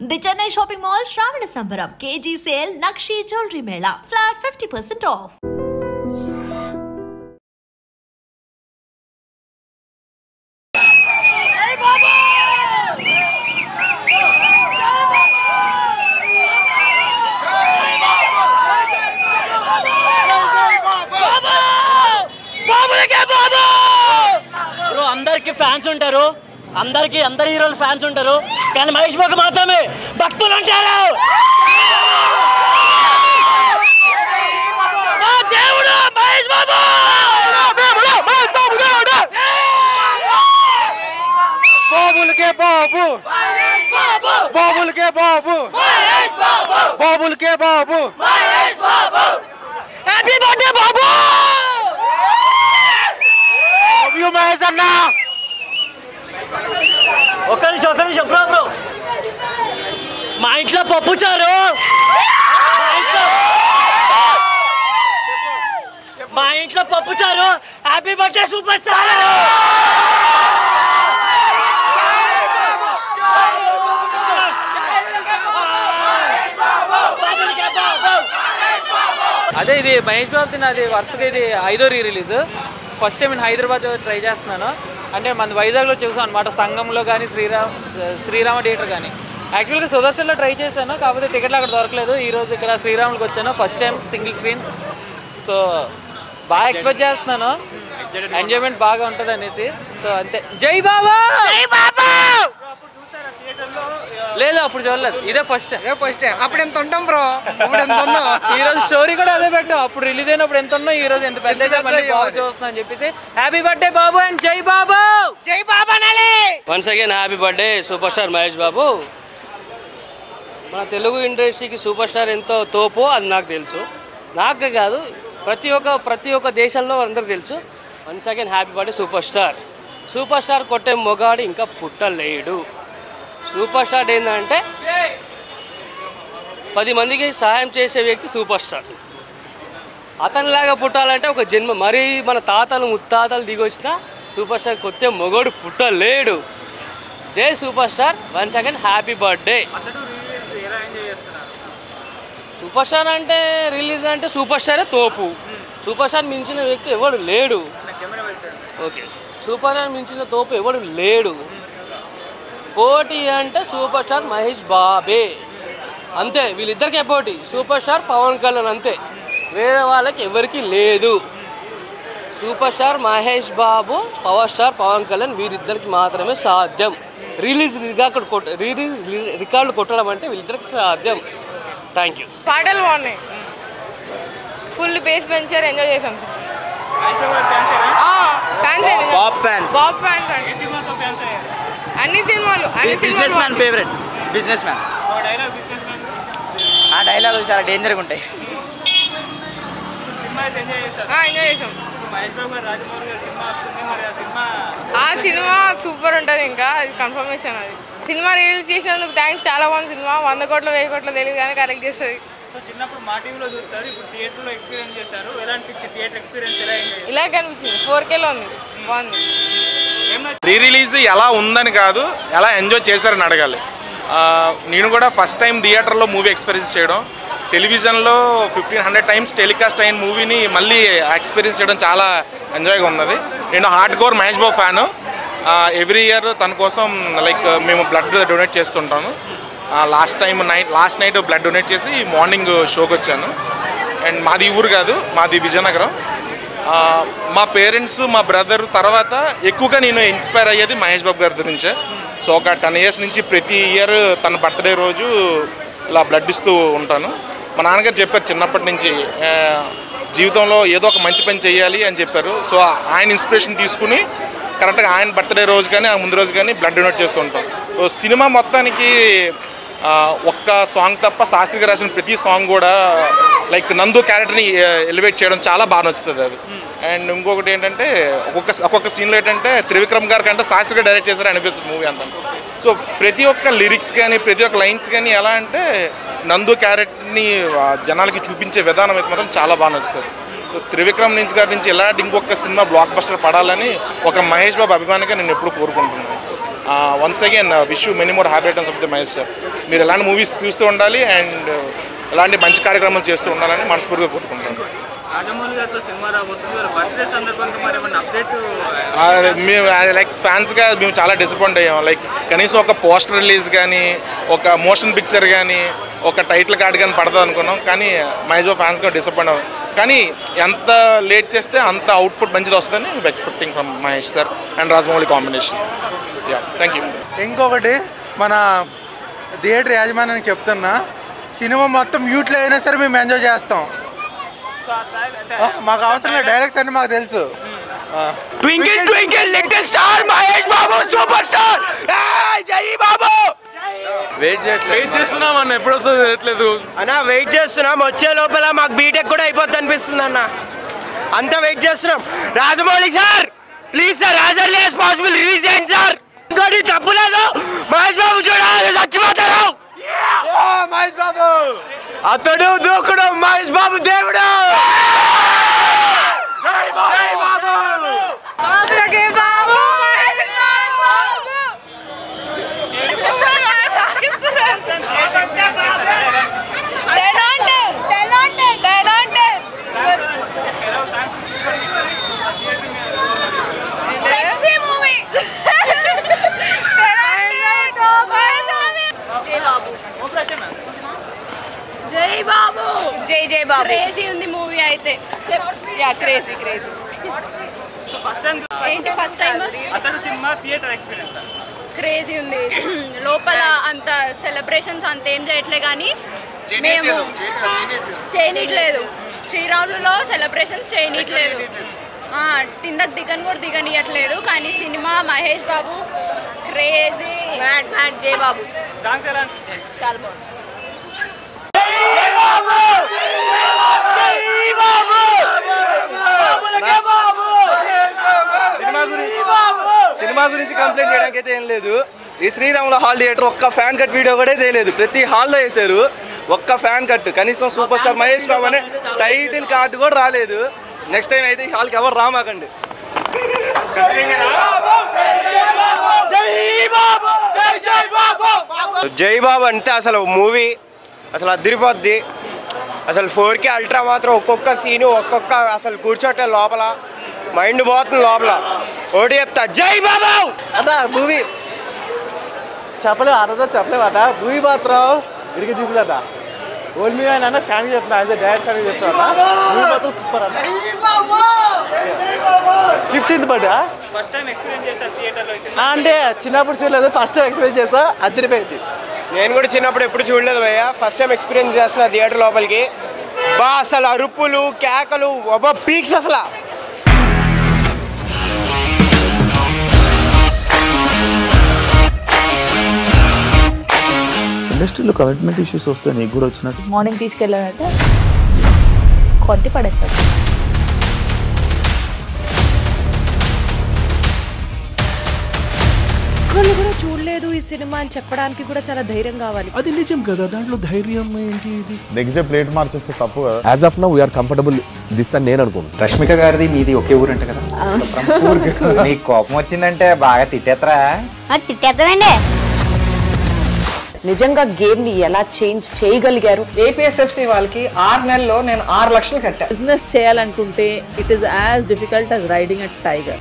The Chennai Shopping Mall Shravana Sambaram KG Sale Nakshi Jewelry Mela Flat 50% off. అందరికి fans ఉంటారు, అందరి హీరోల fans ఉంటారు, కానీ మహేష్ బాబు మాత్రమే భక్తులు ఉంటారు. దేవుడు మహేష్ బాబు, బాబులకే బాబు, బాబులకే బాబు, బాబులకే బాబు, హ్యాపీ బర్త్డే బాబు. మహేష్ అన్న ఒక్క నిమిషం బ్రో, మా ఇంట్లో పప్పుచారు, హ్యాపీ బర్త్డే సూపర్ స్టార్. అదే ఇది మహేష్ బాబు తిన్నది వరుసగా ఇది 5వ రీ-రిలీజ్. ఫస్ట్ టైం నేను హైదరాబాద్ ట్రై చేస్తున్నాను. అంటే మన వైజాగ్లో చూసాను అనమాట, సంఘంలో కానీ శ్రీరామ థియేటర్ కానీ. యాక్చువల్గా సుదర్శన్లో ట్రై చేశాను, కాకపోతే టికెట్లు అక్కడ దొరకలేదు. ఈరోజు ఇక్కడ శ్రీరాములకు వచ్చాను, first time single screen. So బాగా ఎక్స్పెక్ట్ చేస్తున్నాను, ఎంజాయ్మెంట్ బాగా ఉంటుంది అనేసి. సో అంతే. జై బాబా. లేదు అప్పుడు చూడలేదు, ఇదే ఫస్ట్ టైం. అప్పుడు ఎంత ఉంటాం బ్రో, ఈ రోజు స్టోరీ కూడా అదే పెట్టాం. అప్పుడు రిలీజ్ అయినప్పుడు ఎంత ఉన్నా, ఈ రోజు ఎంత పెద్ద బాగా చూస్తున్నా అని చెప్పేసి హ్యాపీ బర్త్డే బాబు అండ్ జై బాబు. జై బాబా నాలి. Once again happy birthday super star Mahesh Babu. మన తెలుగు ఇండస్ట్రీకి సూపర్ స్టార్ ఎంతో తోపో అది నాకు తెలుసు, నాకే కాదు ప్రతి ఒక్క దేశంలో అందరికి తెలుసు. Once again happy birthday super star. Super star కొట్టే మొగాడు ఇంకా పుట్టలేడు. సూపర్ స్టార్ ఏంటంటే 10 మందికి సహాయం చేసే వ్యక్తి సూపర్ స్టార్. అతనిలాగా పుట్టాలంటే ఒక జన్మ, మరీ మన తాతలు ముత్తాతలు దిగొచ్చిన సూపర్ స్టార్ కొత్త మొగోడు పుట్టలేడు. జై super star. Once again happy birthday. Super star అంటే రిలీజ్ అంటే సూపర్ స్టారే తోపు. సూపర్ స్టార్ మించిన వ్యక్తి ఎవడు లేడు. ఓకే, సూపర్ స్టార్ మించిన తోపు ఎవడు లేడు. పోటీ అంటే సూపర్ స్టార్ మహేష్ బాబే, అంతే. వీళ్ళిద్దరికే పోటీ, సూపర్ స్టార్ పవన్ కళ్యాణ్, అంతే. వేరే వాళ్ళకి ఎవరికి లేదు. సూపర్ స్టార్ మహేష్ బాబు, పవర్ స్టార్ పవన్ కళ్యాణ్, వీరిద్దరికి మాత్రమే సాధ్యం. రిలీజ్ రికార్డులు కొట్టడం అంటే వీళ్ళిద్దరికి సాధ్యం. Thank you. పాటలు బాగున్నాయి, ఫుల్ బేస్ పెంచారు, ఎంజాయ్ చేసాం. బాబ్ ఫ్యాన్స్ అన్ని సినిమాలు ఫేవరెట్ బిజినెస్ మ్యాన్. ఆ డైలాగులు చాలా డేంజర్గా ఉంటాయి. ఎంజాయ్ చేసాం. ఆ సినిమా సూపర్ ఉంటుంది, ఇంకా అది కన్ఫర్మేషన్. అది సినిమా రిలీజ్ చేసినందుకు థ్యాంక్స్. చాలా బాగుంది సినిమా. 100 కోట్లు 1000 కోట్లు తెలియదు కానీ కలెక్ట్ చేస్తుంది. చిన్నప్పుడు మా టీవీలో చూస్తారు, ఇప్పుడు థియేటర్లో ఎక్స్పీరియన్స్ చేస్తారు. ఎలా అనిపించింది థియేటర్ ఎక్స్పీరియన్స్? ఇలా కనిపించింది, 4Kలో ఉంది, బాగుంది. రీ రిలీజ్ ఎలా ఉందని కాదు, ఎలా ఎంజాయ్ చేశారని అడగాలి. నేను కూడా ఫస్ట్ టైం థియేటర్లో మూవీ ఎక్స్పీరియన్స్ చేయడం, టెలివిజన్లో 1500 టైమ్స్ టెలికాస్ట్ అయిన మూవీని మళ్ళీ ఎక్స్పీరియన్స్ చేయడం చాలా ఎంజాయ్గా ఉన్నది. నేను hard core Mahesh Babu fan. Every year తన కోసం మేము బ్లడ్ డొనేట్ చేస్తుంటాను. లాస్ట్ నైట్ బ్లడ్ డొనేట్ చేసి మార్నింగ్ షోకి వచ్చాను. అండ్ మాది ఊరు కాదు, మాది విజయనగరం. మా పేరెంట్స్, మా బ్రదర్ తర్వాత ఎక్కువగా నేను ఇన్స్పైర్ అయ్యేది మహేష్ బాబు గారి గురించే. సో ఒక 10 ఇయర్స్ నుంచి ప్రతి ఇయర్ తన బర్త్డే రోజు ఇలా బ్లడ్ ఇస్తూ ఉంటాను. మా నాన్నగారు చెప్పారు చిన్నప్పటి నుంచి జీవితంలో ఏదో ఒక మంచి పని చేయాలి అని చెప్పారు. సో ఆయన ఇన్స్పిరేషన్ తీసుకుని కరెక్ట్గా ఆయన బర్త్డే రోజు కానీ ముందు రోజు కానీ బ్లడ్ డొనేట్ చేస్తూ ఉంటాం. సో సినిమా మొత్తానికి ఒక్క సాంగ్ తప్ప శాస్త్రి గారు రాసిన ప్రతి సాంగ్ కూడా నందు క్యారెక్టర్ని ఎలివేట్ చేయడం చాలా బాగా నచ్చుతుంది అది. అండ్ ఇంకొకటి ఏంటంటే ఒక్కొక్క సీన్లో ఏంటంటే త్రివిక్రమ్ గారి కంటే శాస్త్రి గారు డైరెక్ట్ చేశారు అనిపిస్తుంది మూవీ అంతా. సో ప్రతి ఒక్క లిరిక్స్ కానీ ప్రతి ఒక్క లైన్స్ కానీ ఎలా అంటే నందు క్యారెక్టర్ని జనాలకి చూపించే విధానం అయితే మాత్రం చాలా బాగా నచ్చుతుంది. త్రివిక్రమ్ గారి నుంచి ఇలాంటి ఇంకొక సినిమా బ్లాక్ బస్టర్ పడాలని ఒక మహేష్ బాబు అభిమానిగా నేను ఎప్పుడు కోరుకుంటున్నాను. Once again wish you many more happy returns of the Mahesh sir. మీరు ఎలాంటి మూవీస్ చూస్తూ ఉండాలి అండ్ ఎలాంటి మంచి కార్యక్రమాలు చేస్తూ ఉండాలని మనస్ఫూర్తిగా కోరుకుంటాను. మేము లైక్ ఫ్యాన్స్గా మేము చాలా డిసప్పాయింట్ అయ్యాం. లైక్ కనీసం ఒక పోస్టర్ రిలీజ్ కానీ, ఒక మోషన్ పిక్చర్ కానీ, ఒక టైటిల్ కార్డ్ కానీ పడుతుంది అనుకున్నాం. కానీ మహేష్ బాబు ఫ్యాన్స్గా డిసప్పాయింట్ అవ్వం. కానీ ఎంత లేట్ చేస్తే అంత అవుట్పుట్ మంచిది వస్తుందని expecting from Mahesh sir and Rajamouli combination. Yeah, thank you. ఇంకొకటి మన థియేటర్ యాజమాన్యానికి చెప్తున్నా, సినిమా మొత్తం మ్యూట్లో అయినా సరే మేము ఎంజాయ్ చేస్తాం. మాకు అవసరం లేదు, డైరెక్ట్స్ అన్ని మాకు తెలుసు. Twinkle twinkle little star Mahesh Babu superstar. జై బాబు. వెయిట్ చేస్తున్నాం అన్న, ఎప్పుడు వస్తుంది అన్న వెయిట్ చేస్తున్నాం. వచ్చే లోపల మాకు బీటెక్ కూడా అయిపోద్ది అనిపిస్తుంది అన్న, అంతా వెయిట్ చేస్తున్నాం. Rajamouli sir please sir as early as possible release చేయండి సార్. ఇంకోటి తప్పు లేదు, మహేష్ బాబు చూడాలి చచ్చిపోతారు. మహేష్ బాబు అతడు దూకుడు, మహేష్ బాబు దేవుడు. జై బాబు. జై బాబు. జై జై బాబు. క్రేజీ ఉంది మూవీ అయితే. Yeah crazy crazy. ఏంటి ఫస్ట్ టైం అతడు సినిమా థియేటర్ ఎక్స్పీరియన్స్ క్రేజీ ఉంది. లోపల అంత సెలబ్రేషన్స్ అంత ఏం చేయట్లే కానీ మేము చేయనీయట్లేదు. శ్రీరాములులో సెలబ్రేషన్స్ చేయనీయట్లేదు, కిందకు దిగనియట్లేదు. కానీ cinema Mahesh Babu crazy mad mad. జై బాబు సాంగ్స్ ఎలా చాలా బాగుంది. సినిమా గురించి కంప్లైంట్ చేయడానికి అయితే ఏం లేదు. ఈ శ్రీరాముల హాల్ థియేటర్ ఒక్క ఫ్యాన్ కట్ వీడియో కూడా తెలియదు. ప్రతి హాల్లో వేసారు ఒక్క ఫ్యాన్ కట్. కనీసం సూపర్ స్టార్ మహేష్ బాబు అనే టైటిల్ కార్డు కూడా రాలేదు. నెక్స్ట్ టైం అయితే ఈ హాల్కి ఎవరు రామాకండి. జై బాబు అంటే అసలు మూవీ అసలు అదిరిపోద్ది. అసలు 4K అల్ట్రా మాత్రం ఒక్కొక్క సీను ఒక్కొక్క అసలు కూర్చోటే లోపల మైండ్ పోతుంది లోపల. ఒకటి చెప్తా, జై బాబు అన్న. మూవీ చెప్పలేము, అర్థం చెప్పలేమట. మూవీ మాత్రం ఇరిగి తీసుకుందట. ఓల్డ్ మూవీ అయినా ఫ్యామిలీ చెప్తున్నా, యాజ్ డైరెక్ట్ ఫ్యామిలీ చెప్తున్నా. మూవీ మాత్రం సూపర్ అన్న. 15th birthday first time experience చేస్తారు థియేటర్లో. అంటే చిన్నప్పుడు చూడలేదు, ఫస్ట్ టైం ఎక్స్పీరియన్స్ చేస్తా, అదిరిపోయింది. నేను కూడా చిన్నప్పుడు ఎప్పుడు చూడలేదు భయ్య, ఫస్ట్ టైం ఎక్స్పీరియన్స్ చేస్తున్నా థియేటర్ లోపలికి. బా అసలు అరుపులు కేకలు అబ్బా పీక్స్ అసలు. ఇండస్ట్రీలో కమిట్మెంట్ ఇష్యూస్ వస్తే నీకు కూడా వచ్చినట్టు. మార్నింగ్ తీసుకెళ్ళానంటే కొట్టి పడేసాడు. ఒక్కళ్ళు కూడా చూడలేదు ఈ సినిమా అని చెప్పడానికి కూడా చాలా ధైర్యం కావాలి. అది నిజం కదా, దాంట్లో ధైర్యం ఏంటి? నెక్స్ట్ డే ప్లేట్ మార్చేస్తే తప్పు కదా. As of now we are comfortable this అని నేను అనుకుంటున్నాను. రష్మిక గారిది మీది ఒకే ఊరు అంట కదా. నీకు కోపం వచ్చిందంటే బాగా తిట్టేత్తరా? తిట్టేద్దామండి. నిజంగా గేమ్ ని ఎలా చేంజ్ చేయగలిగారు? ఏపీఎస్ఎఫ్సి వాళ్ళకి 6 నెలల్లో నేను 6 లక్షలు కట్టా. బిజినెస్ చేయాలనుకుంటే it is as difficult as riding a tiger.